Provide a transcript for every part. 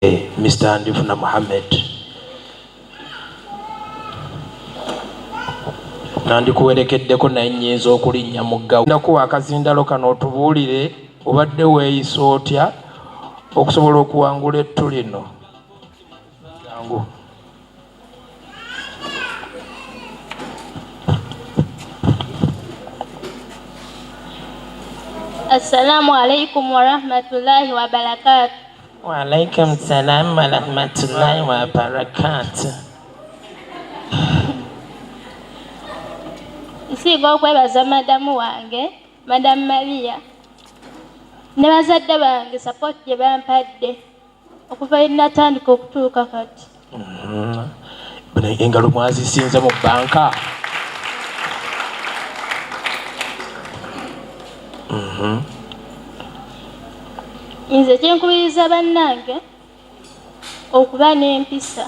Mr. Andifuna Mohammed. Nandikuwerekeddeko naye nnyinza okulinnya mugga nakuwa akazindalo kano otubuulire obadde weeyisa otya okusobola okuwangula ettu lino. Jangu. Assalamu alaikum wa rahmatullahi wa barakatuh. Wa alaikum salam wa rahmatullahi wa barakatuh. Nsiga okwebaza madamu wange, Madam Maria, ne bazadde bange support gye bampadde okuva natandika okutuuka kati. Engalo mwazisinze mu banka. Nze kyenkubiriza bannange okuba n'empisa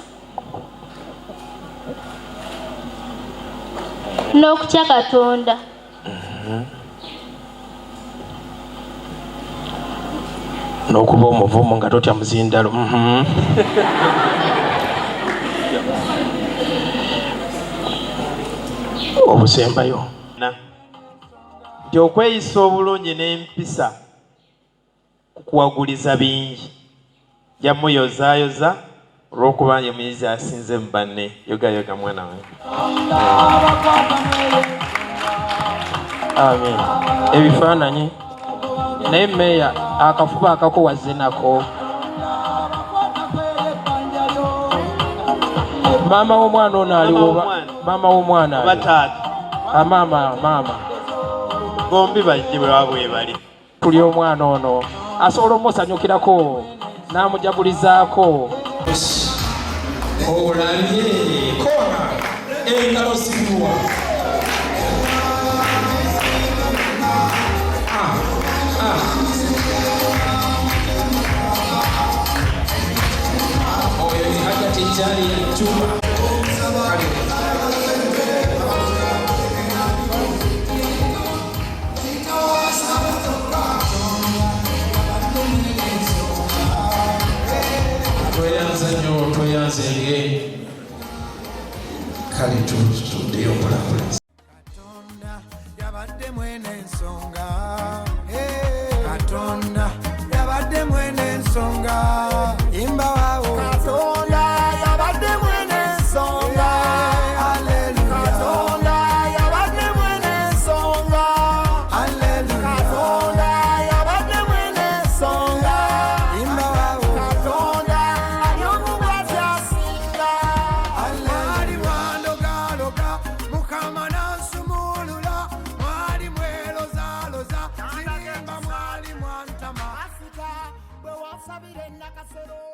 n'okutya Katonda. N'okuba omuvumu nga totya muzindalo. Obusembayo nti okweyisa obulungi n'empisa kukuwaguliza bingi. Jamuyozaayoza olw'okuba ye muyizi asinze mu banne. Yogayoga mwana wange. Amen. Ebifaananyi naye meeya akafuba akakuwaze nako. Maama w'omwana ono aliwo. Maama w'omwana aliwo. Bataata. Maama. Bombi bajje bwe wabwe bali. Tuli omwana ono asobola omusanyukirako n'amujagulizaako. Olanye kona engalo zikuwa. Oyo ni hagati jali ya chuma. Katonda yabadde mwene ensonga. Katonda yabadde mwene ensonga. Imba wawo. Katonda yabadde mwene ensonga. Hallelujah. Katonda yabadde mwene ensonga. Hallelujah. Katonda yabadde mwene ensonga. Imba wawo. Katonda alyomubazi asinga. Mwali mwalogaloga Mukama nansumulula. Mwali mwelozaloza zirimba mwali mwantama. Bwe wasabire nakasero